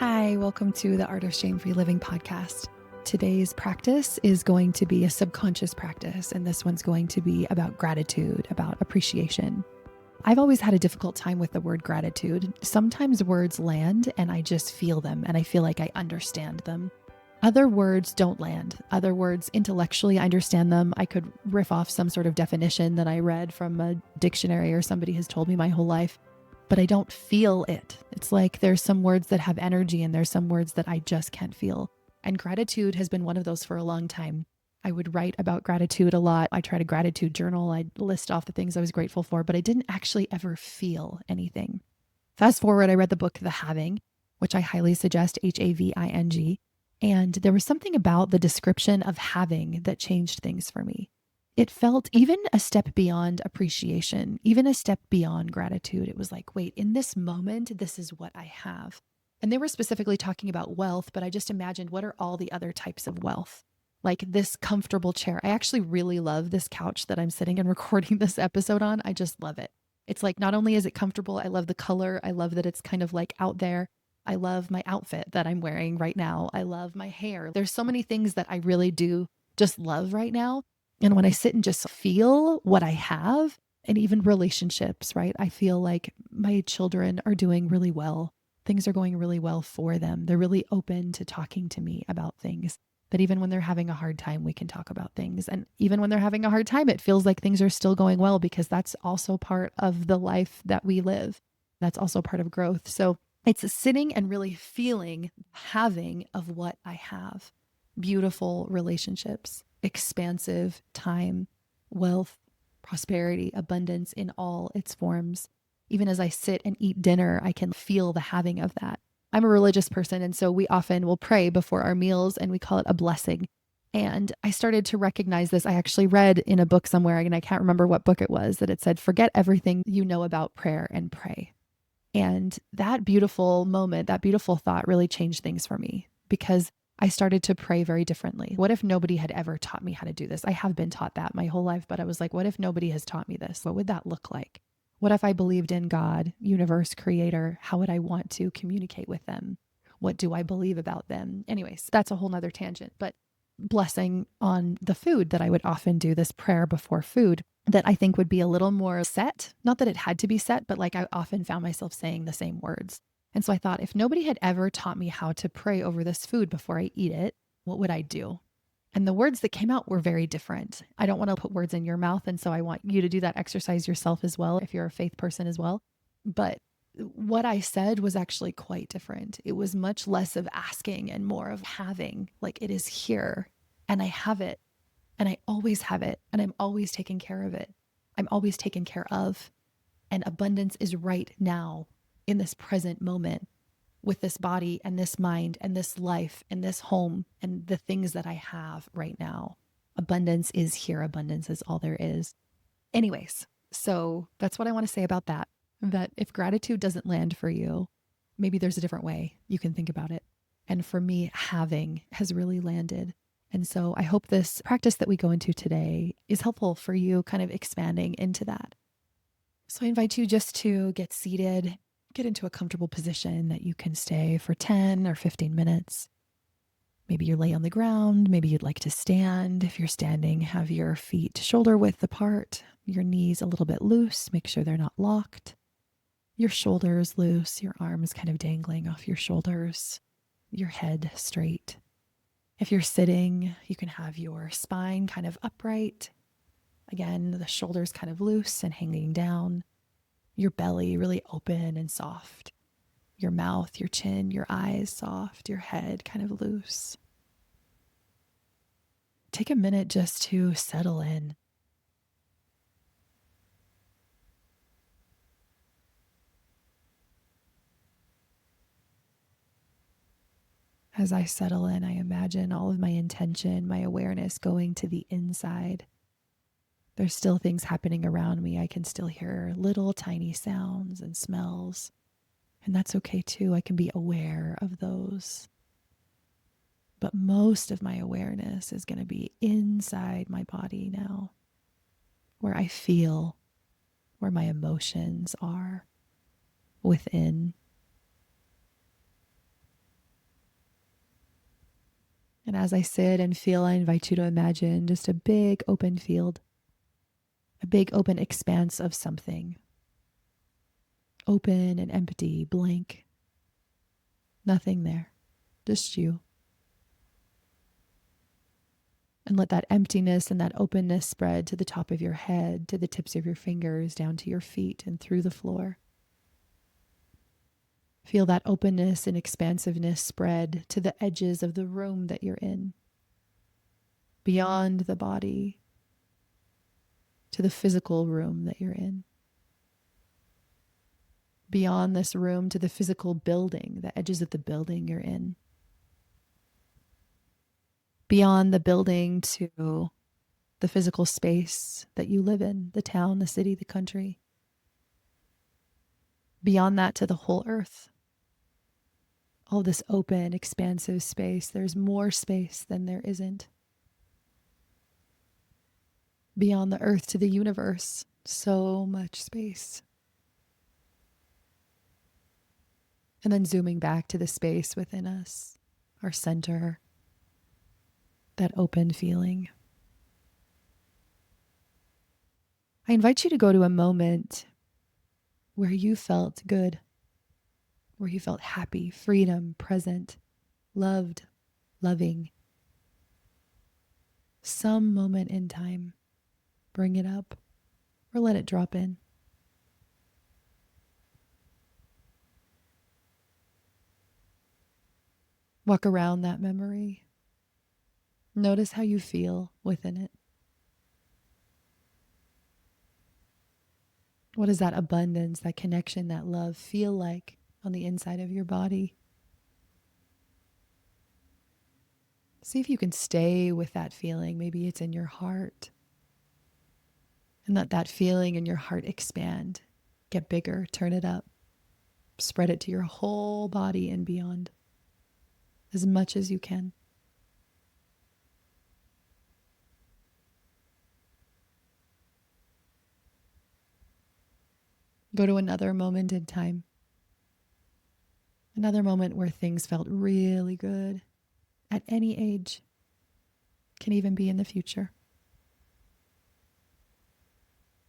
Hi, welcome to the Art of Shame-Free Living podcast. Today's practice is going to be a subconscious practice, and this one's going to be about gratitude, about appreciation. I've always had a difficult time with the word gratitude. Sometimes words land and I just feel them and I feel like I understand them. Other words don't land. Other words, intellectually, I understand them. I could riff off some sort of definition that I read from a dictionary or somebody has told me my whole life, but I don't feel it. It's like there's some words that have energy and there's some words that I just can't feel. And gratitude has been one of those for a long time. I would write about gratitude a lot. I tried a gratitude journal. I'd list off the things I was grateful for, but I didn't actually ever feel anything. Fast forward, I read the book, The Having, which I highly suggest, Having. And there was something about the description of having that changed things for me. It felt even a step beyond appreciation, even a step beyond gratitude. It was like, wait, in this moment, this is what I have. And they were specifically talking about wealth, but I just imagined, what are all the other types of wealth? Like this comfortable chair. I actually really love this couch that I'm sitting and recording this episode on. I just love it. It's like, not only is it comfortable, I love the color. I love that it's kind of like out there. I love my outfit that I'm wearing right now. I love my hair. There's so many things that I really do just love right now. And when I sit and just feel what I have, and even relationships, right? I feel like my children are doing really well. Things are going really well for them. They're really open to talking to me about things. That even when they're having a hard time, we can talk about things. And even when they're having a hard time, it feels like things are still going well, because that's also part of the life that we live. That's also part of growth. So it's sitting and really feeling having of what I have. Beautiful relationships, expansive time, wealth, prosperity, abundance in all its forms. Even as I sit and eat dinner, I can feel the having of that. I'm a religious person, and so we often will pray before our meals, and we call it a blessing. And I started to recognize this. I actually read in a book somewhere, and I can't remember what book it was, that it said, forget everything you know about prayer and pray. And that beautiful moment, that beautiful thought really changed things for me, because I started to pray very differently. What if nobody had ever taught me how to do this? I have been taught that my whole life, but I was like, what if nobody has taught me this? What would that look like? What if I believed in God, universe, creator? How would I want to communicate with them? What do I believe about them? Anyways, that's a whole nother tangent, but blessing on the food that I would often do, this prayer before food that I think would be a little more set. Not that it had to be set, but like I often found myself saying the same words. And so I thought, if nobody had ever taught me how to pray over this food before I eat it, what would I do? And the words that came out were very different. I don't want to put words in your mouth. And so I want you to do that exercise yourself as well, if you're a faith person as well. But what I said was actually quite different. It was much less of asking and more of having, like it is here and I have it and I always have it and I'm always taking care of it. I'm always taken care of, and abundance is right now in this present moment, with this body and this mind and this life and this home and the things that I have right now. Abundance is here. Abundance is all there is. Anyways, so that's what I want to say about that. That if gratitude doesn't land for you, maybe there's a different way you can think about it. And for me, having has really landed. And so I hope this practice that we go into today is helpful for you, kind of expanding into that. So I invite you just to get seated, get into a comfortable position that you can stay for 10 or 15 minutes. Maybe you lay on the ground. Maybe you'd like to stand. If you're standing, have your feet shoulder width apart, your knees a little bit loose. Make sure they're not locked. Your shoulders loose, your arms kind of dangling off your shoulders, your head straight. If you're sitting, you can have your spine kind of upright. Again, the shoulders kind of loose and hanging down. Your belly really open and soft. Your mouth, your chin, your eyes soft, your head kind of loose. Take a minute just to settle in. As I settle in, I imagine all of my intention, my awareness going to the inside. There's still things happening around me. I can still hear little tiny sounds and smells. And that's okay too. I can be aware of those. But most of my awareness is going to be inside my body now, where I feel, where my emotions are within. And as I sit and feel, I invite you to imagine just a big open field, a big open expanse of something, open and empty, blank, nothing there, just you. And let that emptiness and that openness spread to the top of your head, to the tips of your fingers, down to your feet and through the floor. Feel that openness and expansiveness spread to the edges of the room that you're in, beyond the body, to the physical room that you're in. Beyond this room to the physical building, the edges of the building you're in. Beyond the building to the physical space that you live in, the town, the city, the country. Beyond that to the whole earth. All this open, expansive space. There's more space than there isn't. Beyond the earth to the universe. So much space. And then zooming back to the space within us, our center, that open feeling. I invite you to go to a moment where you felt good, where you felt happy, freedom, present, loved, loving. Some moment in time, bring it up or let it drop in. Walk around that memory. Notice how you feel within it. What does that abundance, that connection, that love feel like on the inside of your body? See if you can stay with that feeling. Maybe it's in your heart. And let that feeling in your heart expand, get bigger, turn it up, spread it to your whole body and beyond, as much as you can. Go to another moment in time. Another moment where things felt really good at any age. Can even be in the future.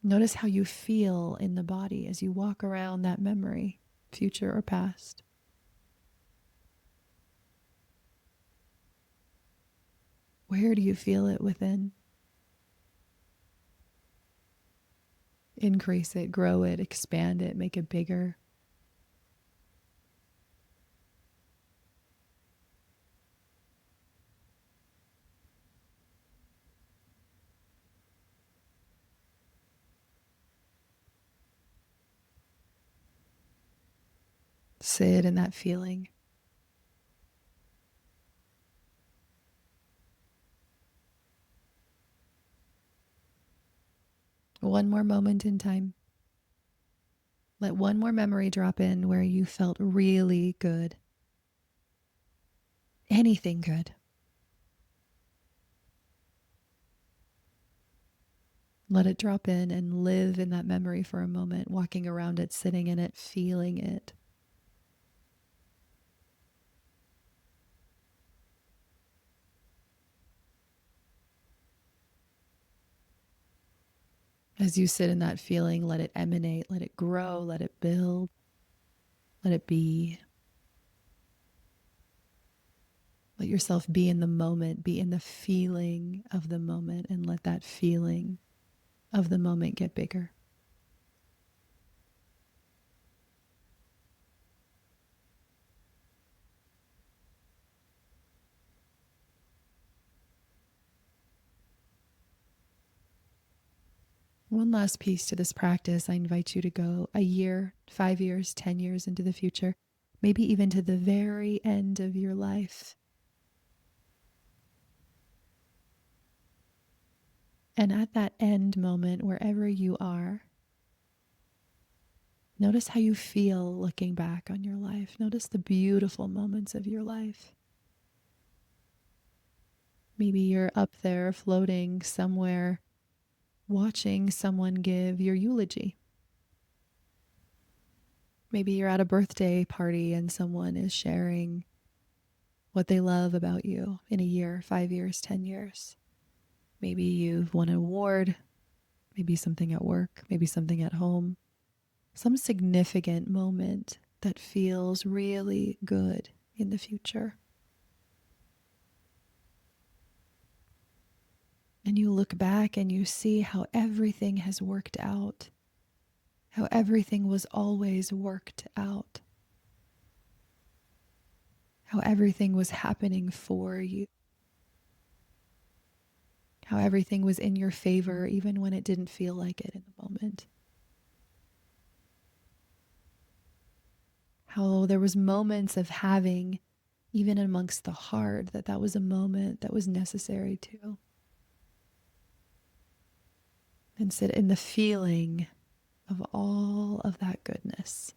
Notice how you feel in the body as you walk around that memory, future or past. Where do you feel it within? Increase it, grow it, expand it, make it bigger. Sit in that feeling. One more moment in time. Let one more memory drop in where you felt really good. Anything good. Let it drop in and live in that memory for a moment, walking around it, sitting in it, feeling it. As you sit in that feeling, let it emanate, let it grow, let it build, let it be. Let yourself be in the moment, be in the feeling of the moment, and let that feeling of the moment get bigger. One last piece to this practice, I invite you to go a year, 5 years, 10 years into the future, maybe even to the very end of your life. And at that end moment, wherever you are, notice how you feel looking back on your life. Notice the beautiful moments of your life. Maybe you're up there floating somewhere, watching someone give your eulogy. Maybe you're at a birthday party and someone is sharing what they love about you in a year, 5 years, 10 years. Maybe you've won an award, maybe something at work, maybe something at home, some significant moment that feels really good in the future. And you look back and you see how everything has worked out, how everything was always worked out, how everything was happening for you, how everything was in your favor even when it didn't feel like it in the moment. How there was moments of having, even amongst the hard, that was a moment that was necessary too. And sit in the feeling of all of that goodness.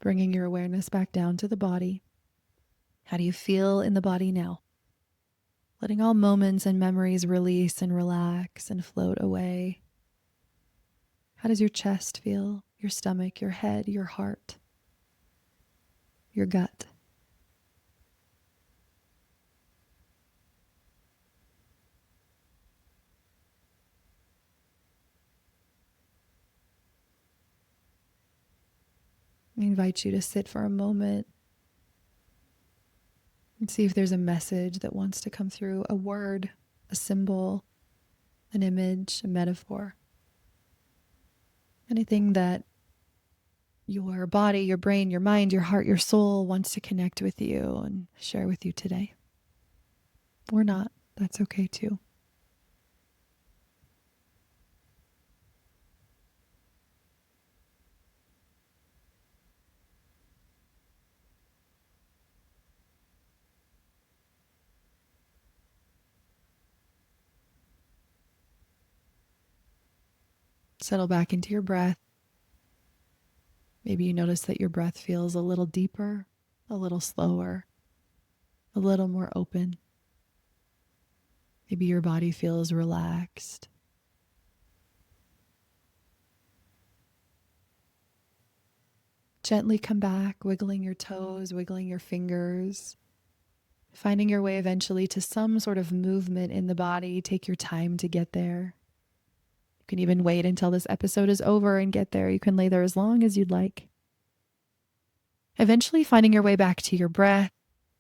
Bringing your awareness back down to the body. How do you feel in the body now? Letting all moments and memories release and relax and float away. How does your chest feel? Your stomach, your head, your heart, your gut? I invite you to sit for a moment and see if there's a message that wants to come through, a word, a symbol, an image, a metaphor. Anything that your body, your brain, your mind, your heart, your soul wants to connect with you and share with you today. Or not. That's okay too. Settle back into your breath. Maybe you notice that your breath feels a little deeper, a little slower, a little more open. Maybe your body feels relaxed. Gently come back, wiggling your toes, wiggling your fingers, finding your way eventually to some sort of movement in the body. Take your time to get there. You can even wait until this episode is over and get there. You can lay there as long as you'd like. Eventually finding your way back to your breath,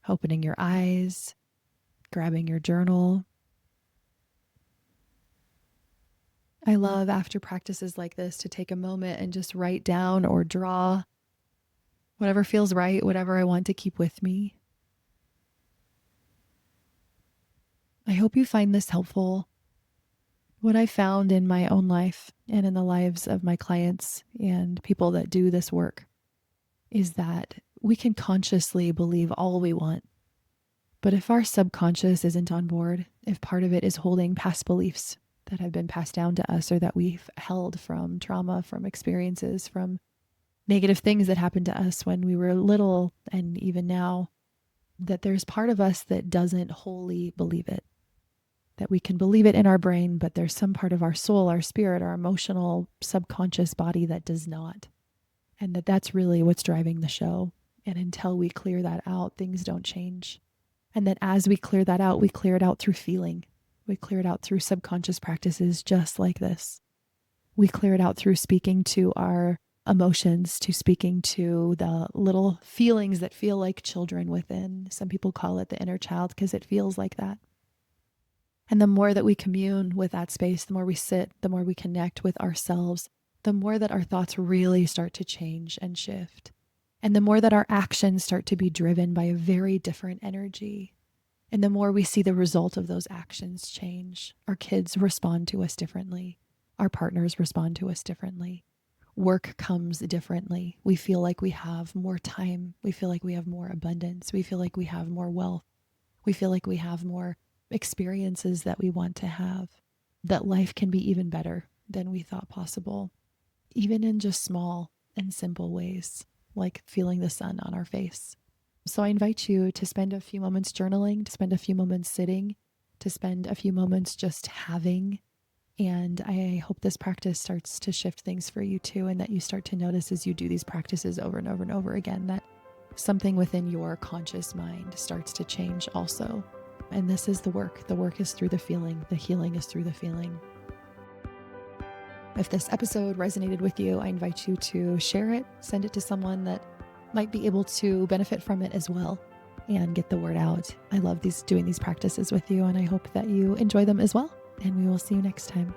opening your eyes, grabbing your journal. I love after practices like this to take a moment and just write down or draw whatever feels right, whatever I want to keep with me. I hope you find this helpful. What I found in my own life and in the lives of my clients and people that do this work is that we can consciously believe all we want. But if our subconscious isn't on board, if part of it is holding past beliefs that have been passed down to us or that we've held from trauma, from experiences, from negative things that happened to us when we were little and even now, that there's part of us that doesn't wholly believe it. That we can believe it in our brain, but there's some part of our soul, our spirit, our emotional, subconscious body that does not. And that's really what's driving the show. And until we clear that out, things don't change. And that as we clear that out, we clear it out through feeling. We clear it out through subconscious practices just like this. We clear it out through speaking to our emotions, to speaking to the little feelings that feel like children within. Some people call it the inner child because it feels like that. And the more that we commune with that space, the more we sit, the more we connect with ourselves, the more that our thoughts really start to change and shift. And the more that our actions start to be driven by a very different energy. And the more we see the result of those actions change. Our kids respond to us differently. Our partners respond to us differently. Work comes differently. We feel like we have more time. We feel like we have more abundance. We feel like we have more wealth. We feel like we have more experiences that we want to have, that life can be even better than we thought possible, even in just small and simple ways, like feeling the sun on our face. So I invite you to spend a few moments journaling, to spend a few moments sitting, to spend a few moments just having. And I hope this practice starts to shift things for you too, and that you start to notice as you do these practices over and over and over again, that something within your conscious mind starts to change also. And this is the work. The work is through the feeling. The healing is through the feeling. If this episode resonated with you, I invite you to share it, send it to someone that might be able to benefit from it as well, and get the word out. I love doing these practices with you, and I hope that you enjoy them as well. And we will see you next time.